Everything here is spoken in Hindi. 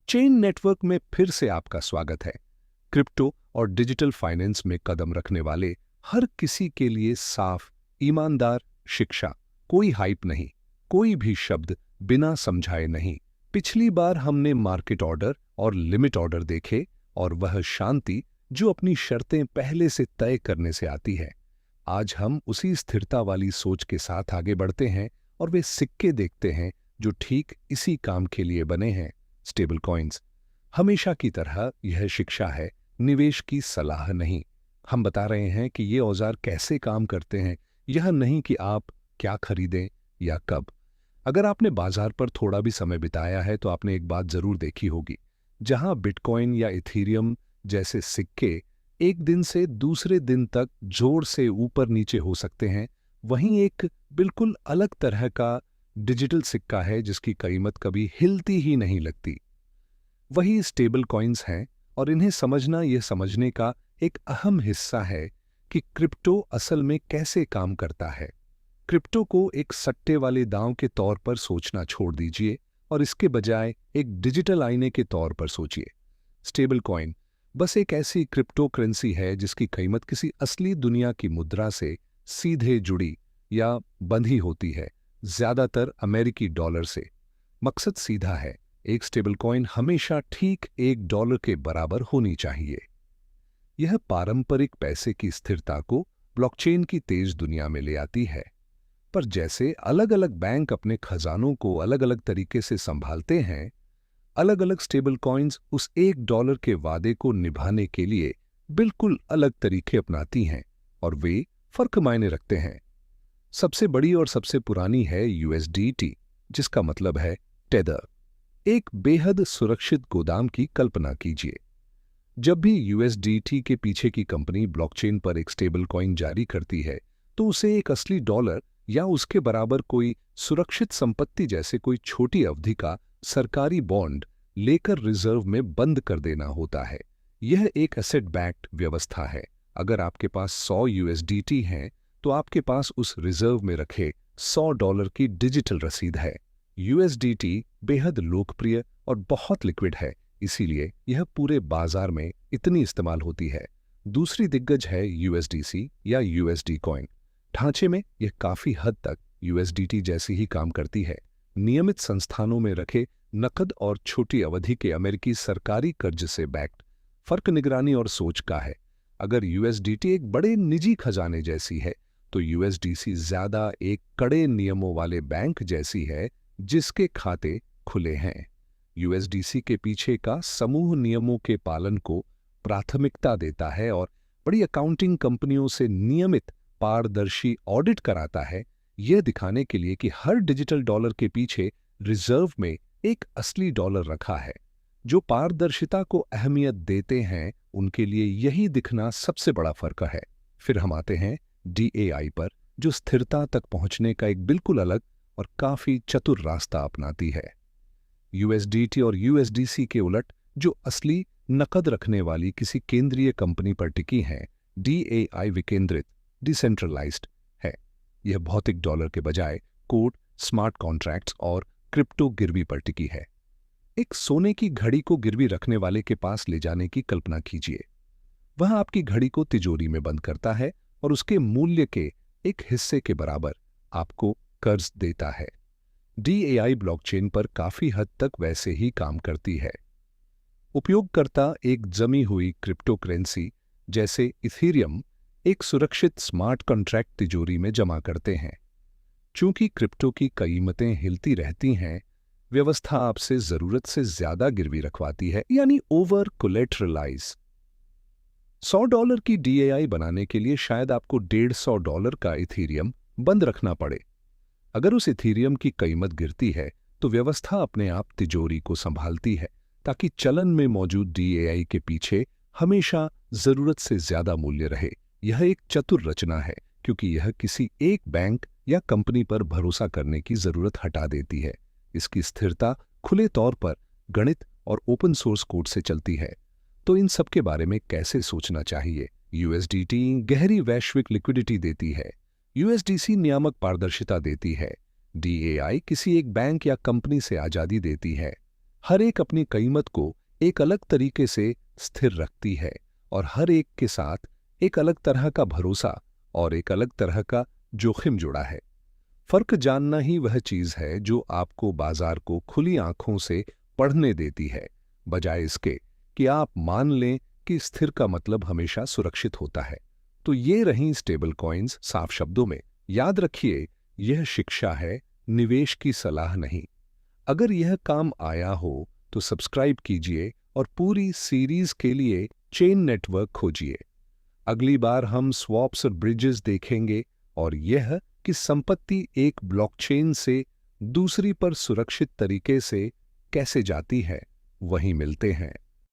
चेन नेटवर्क में फिर से आपका स्वागत है। क्रिप्टो और डिजिटल फाइनेंस में कदम रखने वाले हर किसी के लिए साफ, ईमानदार शिक्षा। कोई हाइप नहीं, कोई भी शब्द बिना समझाए नहीं। पिछली बार हमने मार्केट ऑर्डर और लिमिट ऑर्डर देखे और वह शांति जो अपनी शर्तें पहले से तय करने से आती है। आज हम उसी स्थिरता वाली सोच के साथ आगे बढ़ते हैं और वे सिक्के देखते हैं जो ठीक इसी काम के लिए बने हैं, स्टेबल कॉइन्स। हमेशा की तरह यह शिक्षा है, निवेश की सलाह नहीं। हम बता रहे हैं कि ये औजार कैसे काम करते हैं, यह नहीं कि आप क्या खरीदें या कब। अगर आपने बाजार पर थोड़ा भी समय बिताया है तो आपने एक बात जरूर देखी होगी। जहां बिटकॉइन या इथीरियम जैसे सिक्के एक दिन से दूसरे दिन तक जोर से ऊपर नीचे हो सकते हैं, वहीं एक बिल्कुल अलग तरह का डिजिटल सिक्का है जिसकी कीमत कभी हिलती ही नहीं लगती। वही स्टेबल कॉइन्स हैं और इन्हें समझना यह समझने का एक अहम हिस्सा है कि क्रिप्टो असल में कैसे काम करता है। क्रिप्टो को एक सट्टे वाले दांव के तौर पर सोचना छोड़ दीजिए और इसके बजाय एक डिजिटल आईने के तौर पर सोचिए। स्टेबल कॉइन बस एक ऐसी क्रिप्टो करेंसी है जिसकी कीमत किसी असली दुनिया की मुद्रा से सीधे जुड़ी या बंधी होती है, ज्यादातर अमेरिकी डॉलर से। मकसद सीधा है, एक स्टेबल कॉइन हमेशा ठीक $1 के बराबर होनी चाहिए। यह पारंपरिक पैसे की स्थिरता को ब्लॉकचेन की तेज दुनिया में ले आती है। पर जैसे अलग अलग बैंक अपने खजानों को अलग अलग तरीके से संभालते हैं, अलग अलग स्टेबल कॉइन्स उस $1 के वादे को निभाने के लिए बिल्कुल अलग तरीके अपनाती हैं और वे फर्क मायने रखते हैं। सबसे बड़ी और सबसे पुरानी है USDT, जिसका मतलब है टेदर। एक बेहद सुरक्षित गोदाम की कल्पना कीजिए। जब भी USDT के पीछे की कंपनी ब्लॉकचेन पर एक स्टेबल कॉइन जारी करती है तो उसे एक असली डॉलर या उसके बराबर कोई सुरक्षित संपत्ति जैसे कोई छोटी अवधि का सरकारी बॉन्ड लेकर रिजर्व में बंद कर देना होता है। यह एक एसेट बैक्ड व्यवस्था है। अगर आपके पास 100 USDT हैं तो आपके पास उस रिजर्व में रखे $100 की डिजिटल रसीद है। USDT बेहद लोकप्रिय और बहुत लिक्विड है, इसीलिए यह पूरे बाजार में इतनी इस्तेमाल होती है। दूसरी दिग्गज है USDC या USD कॉइन। ढांचे में यह काफी हद तक USDT जैसी ही काम करती है। नियमित संस्थानों में रखे नकद और छोटी अवधि के अमेरिकी सरकारी कर्ज से बैक्ड। फर्क निगरानी और सोच का है। अगर USDT एक बड़े निजी खजाने जैसी है तो USDC ज्यादा एक कड़े नियमों वाले बैंक जैसी है जिसके खाते खुले हैं। USDC के पीछे का समूह नियमों के पालन को प्राथमिकता देता है और बड़ी अकाउंटिंग कंपनियों से नियमित पारदर्शी ऑडिट कराता है, यह दिखाने के लिए कि हर डिजिटल डॉलर के पीछे रिजर्व में एक असली डॉलर रखा है। जो पारदर्शिता को अहमियत देते हैं उनके लिए यही दिखना सबसे बड़ा फर्क है। फिर हम आते हैं DAI पर, जो स्थिरता तक पहुंचने का एक बिल्कुल अलग और काफी चतुर रास्ता अपनाती है। USDT और USDC के उलट जो असली नकद रखने वाली किसी केंद्रीय कंपनी पर टिकी हैं, DAI विकेंद्रित डिसेंट्रलाइज्ड है। यह भौतिक डॉलर के बजाय कोड, स्मार्ट कॉन्ट्रैक्ट्स और क्रिप्टो गिरवी पर टिकी है। एक सोने की घड़ी को गिरवी रखने वाले के पास ले जाने की कल्पना कीजिए। वह आपकी घड़ी को तिजोरी में बंद करता है और उसके मूल्य के एक हिस्से के बराबर आपको कर्ज देता है। DAI ब्लॉकचेन पर काफी हद तक वैसे ही काम करती है। उपयोगकर्ता एक जमी हुई क्रिप्टो करेंसी जैसे इथीरियम एक सुरक्षित स्मार्ट कॉन्ट्रैक्ट तिजोरी में जमा करते हैं। चूंकि क्रिप्टो की कीमतें हिलती रहती हैं, व्यवस्था आपसे जरूरत से ज्यादा गिरवी रखवाती है, यानी ओवर कोलेटरलाइज। $100 की DAI बनाने के लिए शायद आपको $150 का इथीरियम बंद रखना पड़े। अगर उस इथीरियम की कीमत गिरती है तो व्यवस्था अपने आप तिजोरी को संभालती है ताकि चलन में मौजूद DAI के पीछे हमेशा जरूरत से ज्यादा मूल्य रहे। यह एक चतुर रचना है क्योंकि यह किसी एक बैंक या कंपनी पर भरोसा करने की जरूरत हटा देती है। इसकी स्थिरता खुले तौर पर गणित और ओपन सोर्स कोड से चलती है। तो इन सब के बारे में कैसे सोचना चाहिए? USDT गहरी वैश्विक लिक्विडिटी देती है। USDC नियामक पारदर्शिता देती है। DAI किसी एक बैंक या कंपनी से आजादी देती है। हर एक अपनी कीमत को एक अलग तरीके से स्थिर रखती है और हर एक के साथ एक अलग तरह का भरोसा और एक अलग तरह का जोखिम जुड़ा है। फर्क जानना ही वह चीज है जो आपको बाजार को खुली आंखों से पढ़ने देती है, बजाय इसके कि आप मान लें कि स्थिर का मतलब हमेशा सुरक्षित होता है। तो ये रहीं स्टेबल कॉइन्स। साफ शब्दों में याद रखिए, यह शिक्षा है, निवेश की सलाह नहीं। अगर यह काम आया हो तो सब्सक्राइब कीजिए और पूरी सीरीज के लिए चेन नेटवर्क खोजिए। अगली बार हम स्वैप्स और ब्रिजेस देखेंगे और यह कि संपत्ति एक ब्लॉकचेन से दूसरी पर सुरक्षित तरीके से कैसे जाती है। वहीं मिलते हैं।